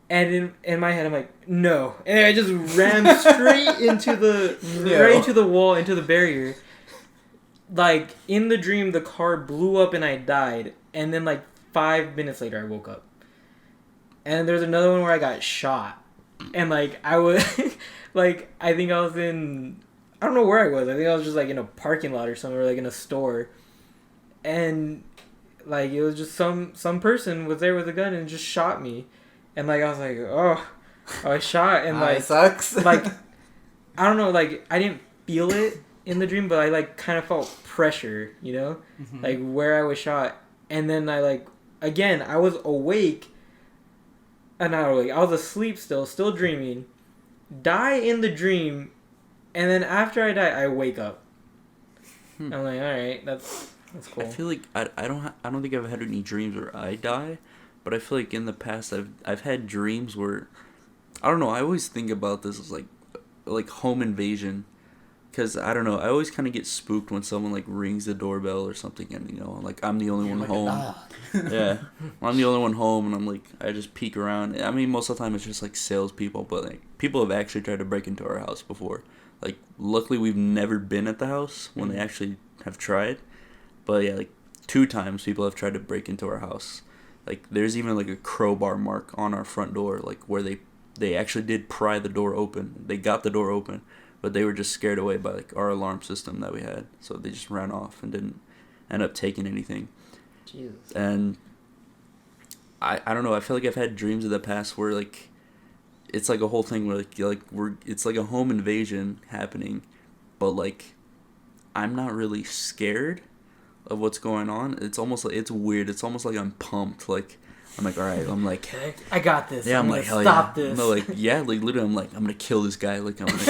and in my head I'm like, no, and I just rammed straight into right into the wall, into the barrier. In the dream, the car blew up and I died, and then 5 minutes later I woke up. And there's another one where I got shot, and I was I think I was in. I don't know where I was. I think I was just in a parking lot or somewhere, in a store, and it was just some person was there with a gun and just shot me, and I was oh, I was shot, and it sucks. I don't know, I didn't feel it in the dream, but I kind of felt pressure, you know, Mm-hmm. where I was shot, and then I again I was awake, not awake, I was asleep still dreaming, die in the dream. And then after I die, I wake up. I'm all right, that's cool. I feel I don't think I've had any dreams where I die, but I feel in the past I've had dreams where, I don't know, I always think about this as home invasion, because I don't know, I always kind of get spooked when someone rings the doorbell or something, and I'm the only one home. Yeah, I'm the only one home, and I'm I just peek around. I mean, most of the time it's just salespeople, but people have actually tried to break into our house before. Luckily we've never been at the house when they actually have tried. But yeah, 2 times people have tried to break into our house. There's even a crowbar mark on our front door, where they actually did pry the door open. They got the door open, but they were just scared away by our alarm system that we had. So they just ran off and didn't end up taking anything. Jesus. And I don't know. I feel like I've had dreams in the past where like it's like a whole thing where it's like a home invasion happening, but like I'm not really scared of what's going on. It's almost like it's weird. It's almost like I'm pumped. Like I'm like, all right. I'm like, I got this. yeah. I'm gonna like, hell stop yeah. this. No, like yeah. Like literally, I'm like, I'm gonna kill this guy. Like I'm gonna,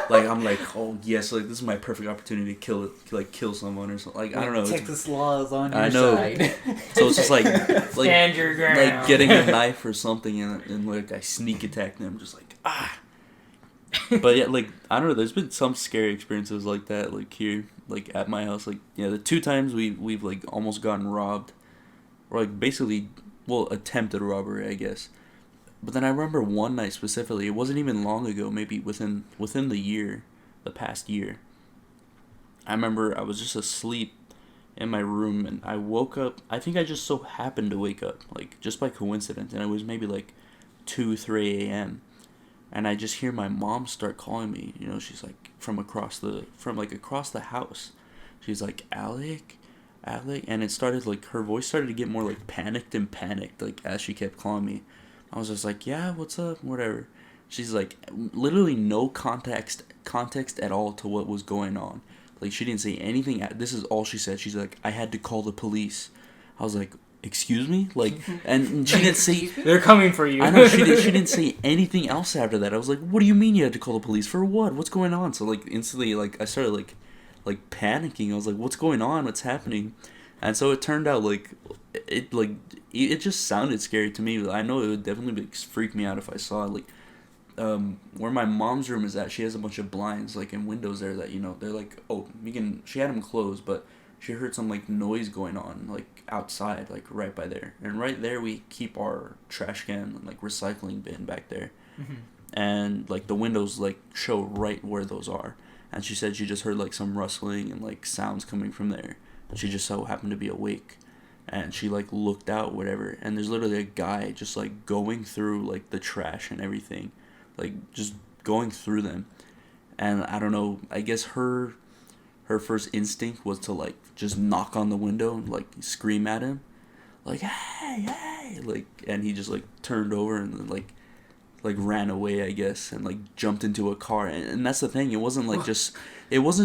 like I'm like, oh yes. Like this is my perfect opportunity to kill someone or something. Like I don't know. Texas laws on your I know. side. So it's just like Stand your ground. like getting a knife or something and like I sneak attack them, just like ah. But yeah, like I don't know. There's been some scary experiences like that, like here, like at my house. Like yeah, the 2 times we've like almost gotten robbed, or like basically, well, attempted robbery, I guess. But then I remember one night specifically. It wasn't even long ago. Maybe within the past year. I remember I was just asleep in my room and I woke up. I think I just so happened to wake up, like just by coincidence, and it was maybe like 2-3 a.m. And I just hear my mom start calling me. You know, she's like from across the house. She's like, Alec, and it started like her voice started to get more like panicked, like as she kept calling me. I was just like, yeah, what's up, whatever. She's like, literally no context at all to what was going on. Like she didn't say anything. This is all she said. She's like, I had to call the police. I was like, excuse me, like, and she didn't say. They're coming for you. I know she didn't say anything else after that. I was like, what do you mean you had to call the police for what? What's going on? So like instantly, like I started like panicking. I was like, what's going on? What's happening? And so it turned out like it just sounded scary to me. I know it would definitely freak me out if I saw it. Like where my mom's room is at, she has a bunch of blinds like and windows there that, you know, they're like, oh, she had them closed, but she heard some like noise going on like outside, like right by there. And right there we keep our trash can and like recycling bin back there. Mm-hmm. And like the windows like show right where those are. And she said she just heard like some rustling and like sounds coming from there. And she just so happened to be awake. And she like looked out, whatever, and there's literally a guy just like going through like the trash and everything, like just going through them. And I don't know, I guess her first instinct was to like just knock on the window and like scream at him, like hey, like, and he just like turned over and then like ran away, I guess, and like jumped into a car. And that's the thing, it wasn't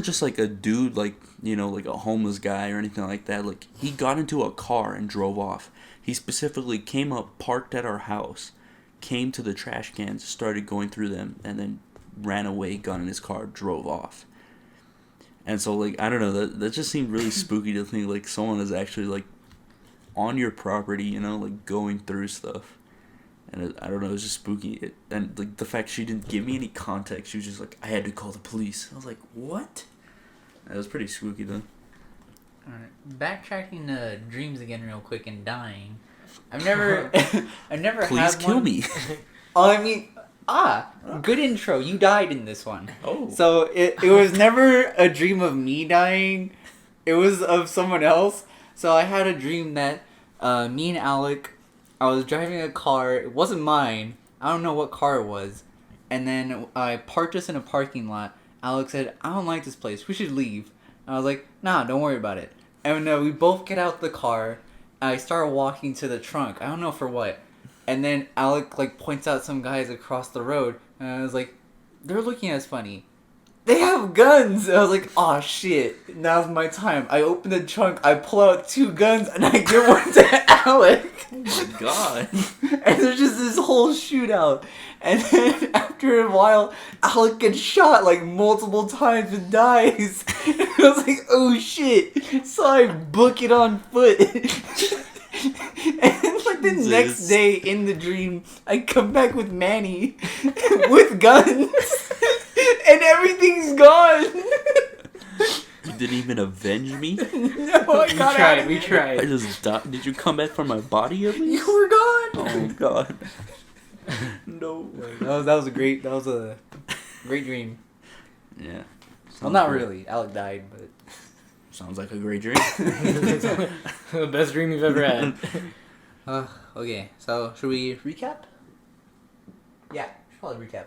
just like a dude, like, you know, like a homeless guy or anything like that. Like he got into a car and drove off. He specifically came up, parked at our house, came to the trash cans, started going through them, and then ran away, got in his car, drove off. And so like I don't know, that just seemed really spooky to think like someone is actually like on your property, you know, like going through stuff. And I don't know, it was just spooky. And like the fact she didn't give me any context, she was just like, I had to call the police. I was like, what? That was pretty spooky though. Alright, backtracking to dreams again real quick and dying. I've never Please had kill one. me. Oh, I mean, good intro. You died in this one. Oh. So it was never a dream of me dying. It was of someone else. So I had a dream that me and Alec, I was driving a car. It wasn't mine. I don't know what car it was. And then I parked us in a parking lot. Alec said, I don't like this place. We should leave. And I was like, nah, don't worry about it. And we both get out the car. I start walking to the trunk. I don't know for what. And then Alec like points out some guys across the road. And I was like, they're looking at us funny. They have guns! And I was like, oh shit, now's my time. I open the trunk, I pull out 2 guns, and I give one to Alec. Oh my god. And there's just this whole shootout. And then after a while, Alec gets shot like multiple times and dies. And I was like, oh shit. So I book it on foot. And like the Jesus. next day in the dream, I come back with Manny with guns. And everything's gone. You didn't even avenge me? No, I got out of We it. tried. I just died. Did you come back from my body at You least? were gone. Oh my god. No. That was a great dream. Yeah. Well, Sounds not cool. really. Alec died, but. Sounds like a great dream. The best dream you've ever had. Okay, so should we recap? Yeah, should probably recap.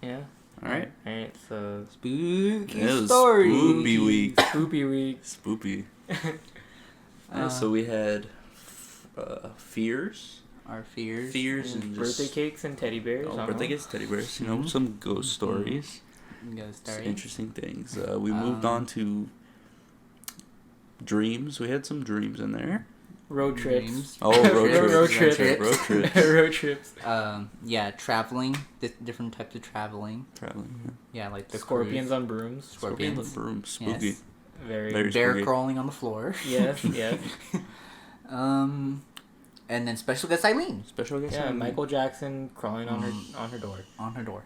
Yeah. Alright. Alright, so Spooky It was story. spoopy week. spoopy week. Spoopy. So we had fears, Our fears. and birthday just cakes and teddy bears. birthday cakes, teddy bears. You know, Mhm. some ghost stories, Ghost some stories. interesting things. We moved on to dreams. We had some dreams in there. Road trips. Dreams. Oh, road trips. Road trips. Road trips. Road trips. Yeah, traveling. Different types of traveling. Traveling. Yeah, like the Scorpions cruise. on brooms. Scorpions on brooms. Spooky. Yes. Very. Very Bear spooky. crawling on the floor. Yes. Yes. And then special guest Eileen Special guest. Yeah. on- Michael Jackson crawling on her door. on her door.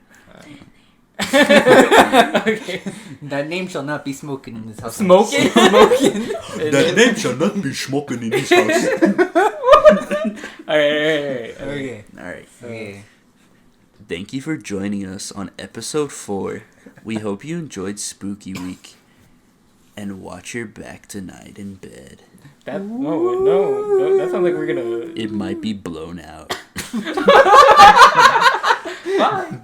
Okay. That name shall not be smoking in this house. Smoking. Smoking. That name shall not be smoking in this house. All right. Okay. All right. Okay. Thank you for joining us on episode 4. We hope you enjoyed Spooky Week. And watch your back tonight in bed. That no. That sounds like we're gonna. It might be blown out. Bye.